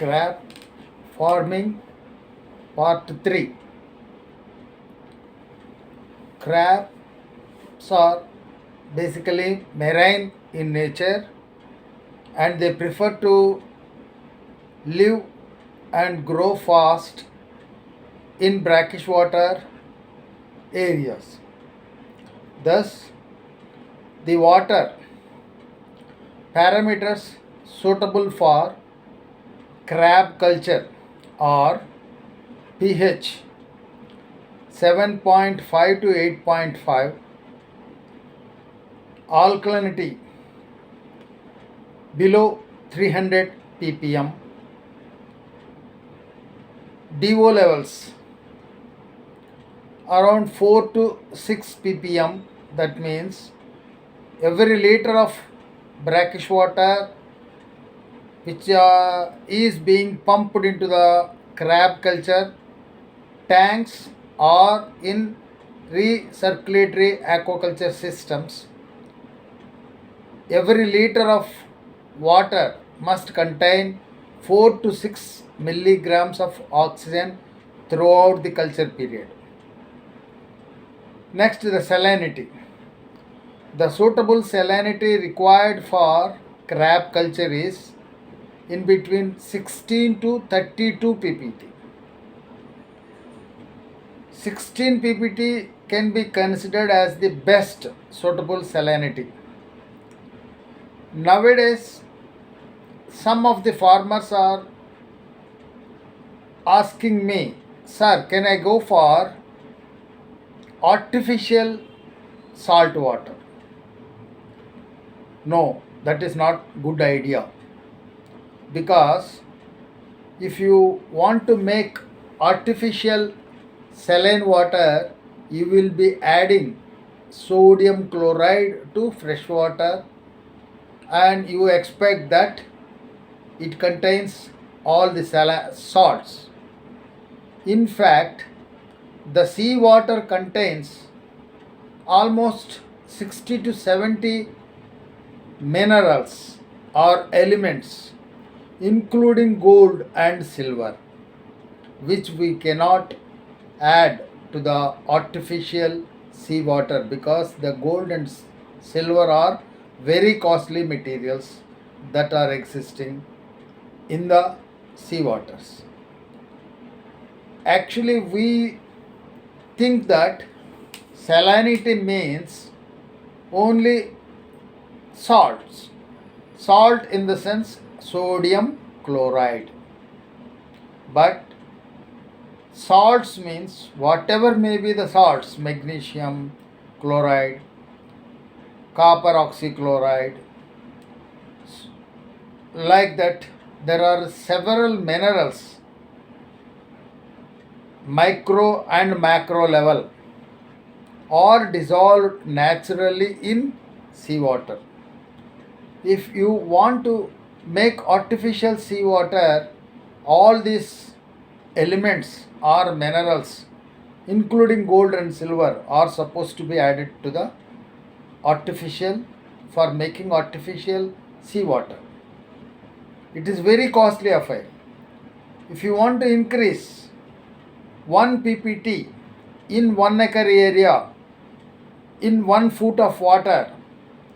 Crab farming part 3. Crabs are basically marine in nature and they prefer to live and grow fast in brackish water areas. Thus, the water parameters suitable for crab culture are pH 7.5 to 8.5, alkalinity below 300 ppm, DO levels around 4 to 6 ppm. That means every liter of brackish water which is being pumped into the crab culture tanks or in recirculatory aquaculture systems, every liter of water must contain 4 to 6 milligrams of oxygen throughout the culture period. Next, the salinity. The suitable salinity required for crab culture is in between 16 to 32 ppt. 16 ppt can be considered as the best suitable salinity. Nowadays, some of the farmers are asking me, sir, can I go for artificial salt water? No, that is not good idea, because if you want to make artificial saline water, you will be adding sodium chloride to fresh water and you expect that it contains all the salts. In fact, the sea water contains almost 60 to 70 minerals or elements, including gold and silver, which we cannot add to the artificial sea water because the gold and silver are very costly materials that are existing in the sea waters. Actually, we think that salinity means only salts. Salt in the sense sodium chloride. But salts means whatever may be the salts, magnesium chloride, copper oxychloride, like that. There are several minerals, micro and macro level, are dissolved naturally in seawater. If you want to make artificial seawater, all these elements or minerals, including gold and silver, are supposed to be added to the artificial for making artificial seawater. It is very costly affair. If you want to increase 1 ppt in 1 acre area in 1 foot of water,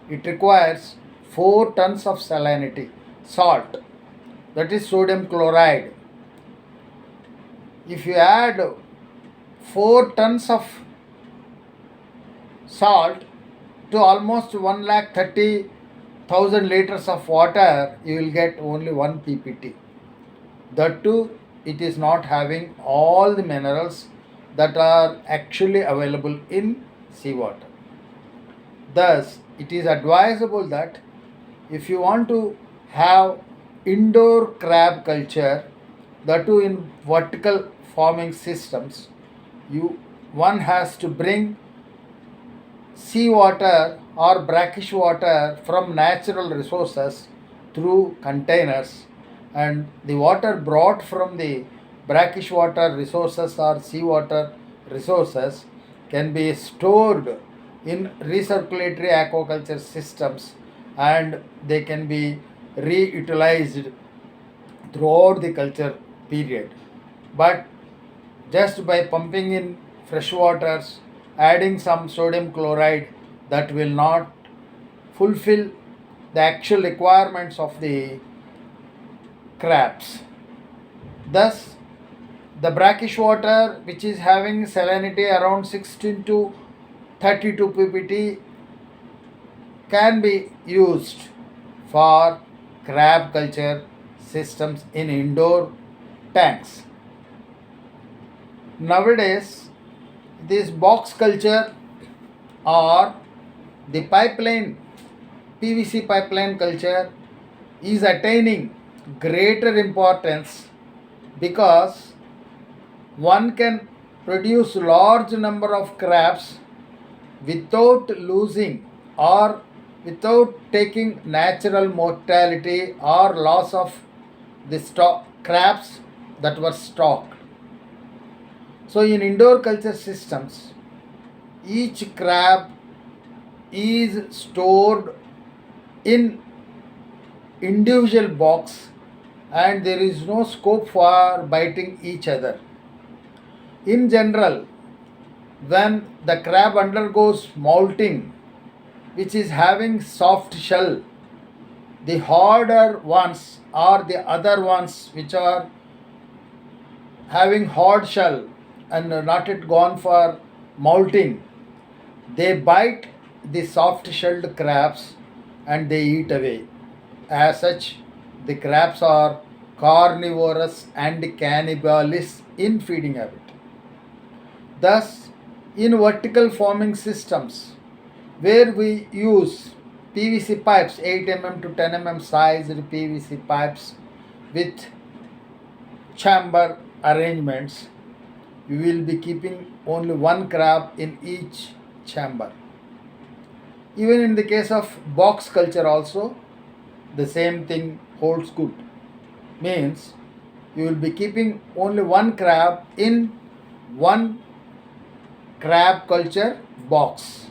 it requires 4 tons of salinity, salt, that is sodium chloride. If you add 4 tons of salt to almost 1,30,000 liters of water, you will get only 1 ppt. That too, it is not having all the minerals that are actually available in seawater. Thus, it is advisable that if you want to have indoor crab culture, that too in vertical farming systems, one has to bring seawater or brackish water from natural resources through containers, and the water brought from the brackish water resources or seawater resources can be stored in recirculatory aquaculture systems and they can be reutilized throughout the culture period. But just by pumping in fresh waters, adding some sodium chloride, that will not fulfill the actual requirements of the crabs. Thus, the brackish water, which is having salinity around 16 to 32 ppt, can be used for crab culture systems in indoor tanks. Nowadays, this box culture or the pipeline PVC pipeline culture is attaining greater importance because one can produce large number of crabs without losing or without taking natural mortality or loss of the stock crabs that were stocked. So in indoor culture systems, each crab is stored in individual box and there is no scope for biting each other. In general, when the crab undergoes molting, which is having soft shell, the harder ones or the other ones which are having hard shell and not yet gone for molting, they bite the soft shelled crabs and they eat away. As such, the crabs are carnivorous and cannibalist in feeding habit. Thus, in vertical farming systems, where we use PVC pipes, 8 mm to 10 mm sized PVC pipes with chamber arrangements, we will be keeping only one crab in each chamber. Even in the case of box culture also, the same thing holds good. Means you will be keeping only one crab in one crab culture box.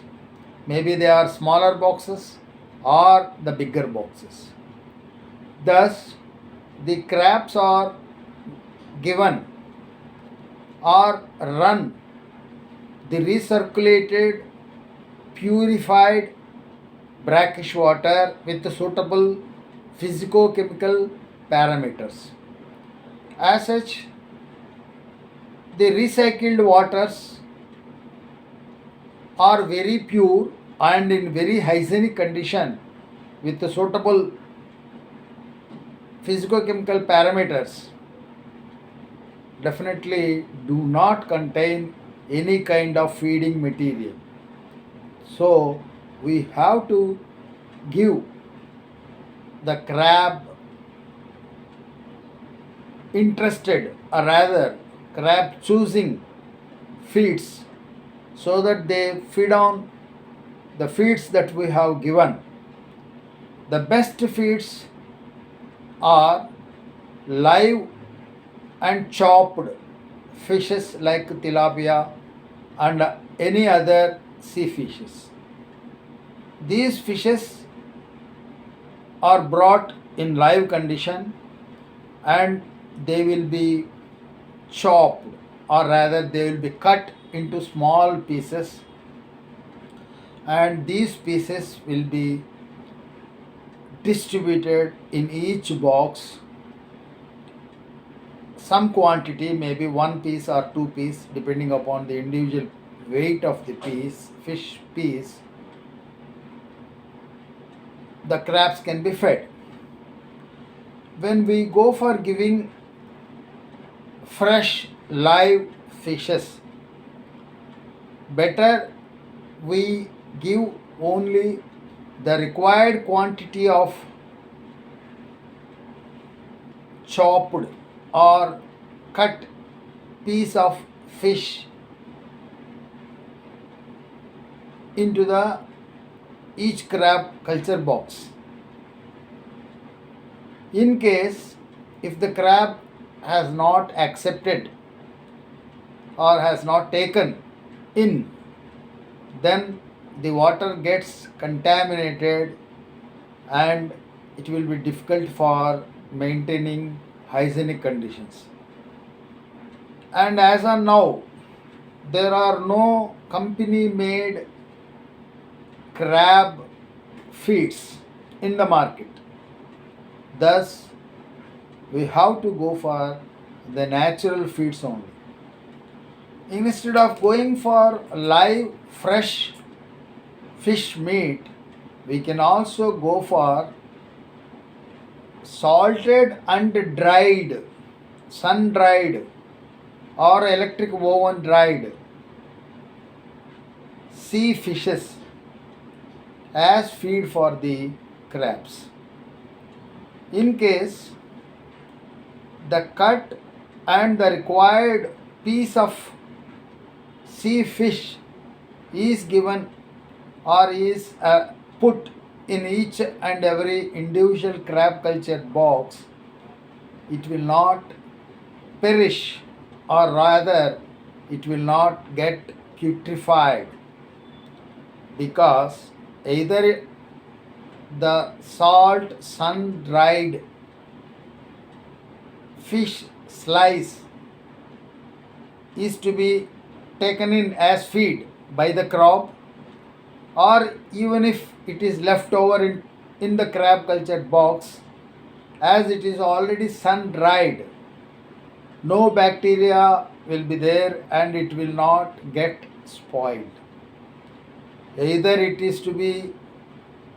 Maybe they are smaller boxes or the bigger boxes. Thus, the crabs are given or run the recirculated, purified brackish water with suitable physico-chemical parameters. As such, the recycled waters are very pure and in very hygienic condition with the suitable physico-chemical parameters definitely do not contain any kind of feeding material. So we have to give the crab interested or rather crab choosing feeds so that they feed on the feeds that we have given. The best feeds are live and chopped fishes like tilapia and any other sea fishes. These fishes are brought in live condition and they will be chopped or rather they will be cut into small pieces and these pieces will be distributed in each box. Some quantity, maybe one piece or two piece, depending upon the individual weight of the fish piece, the crabs can be fed. When we go for giving fresh live fishes, better we give only the required quantity of chopped or cut piece of fish into the each crab culture box. In case if the crab has not accepted or has not taken in, then the water gets contaminated and it will be difficult for maintaining hygienic conditions. And as of now, there are no company made crab feeds in the market. Thus, we have to go for the natural feeds only. Instead of going for live, fresh fish meat, we can also go for salted and dried, sun dried, or electric oven dried sea fishes as feed for the crabs. In case the cut and the required piece of sea fish is given or is put in each and every individual crab culture box, it will not perish, or rather it will not get putrefied, because either the salt sun dried fish slice is to be taken in as feed by the crab, or even if it is left over in the crab cultured box, as it is already sun dried, no bacteria will be there and it will not get spoiled. Either it is to be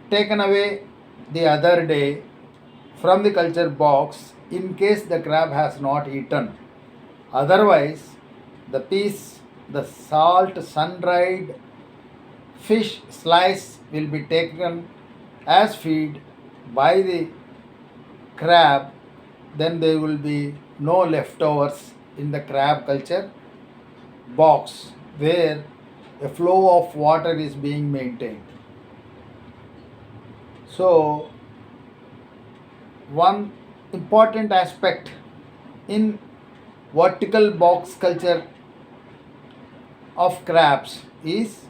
taken away the other day from the culture box in case the crab has not eaten. Otherwise, the piece, the salt sun dried fish slice will be taken as feed by the crab, then there will be no leftovers in the crab culture box where a flow of water is being maintained. So, one important aspect in vertical box culture of crabs is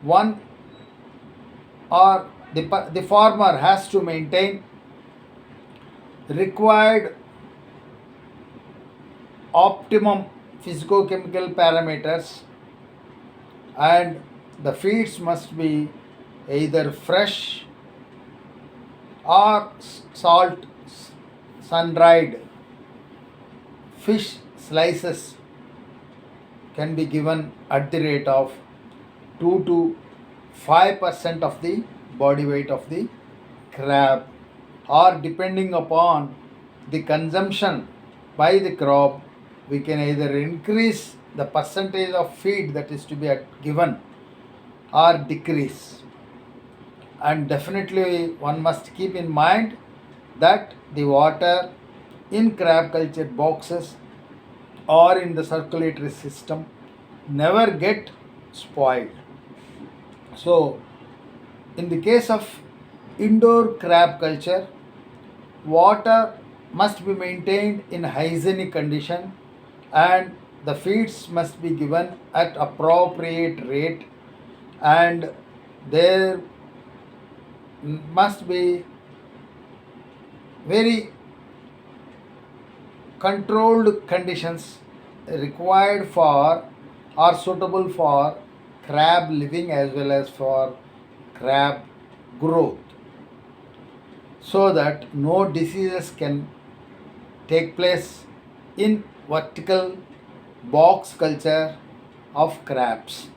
one, or the farmer has to maintain required optimum physicochemical parameters, and the feeds must be either fresh or salt sun dried fish slices can be given at the rate of 2 to 5% of the body weight of the crab, or depending upon the consumption by the crab, we can either increase the percentage of feed that is to be given or decrease. And definitely one must keep in mind that the water in crab culture boxes or in the circulatory system never get spoiled. So in the case of indoor crab culture, water must be maintained in hygienic condition and the feeds must be given at appropriate rate, and there must be very controlled conditions required for or suitable for crab living as well as for crab growth, so that no diseases can take place in vertical box culture of crabs.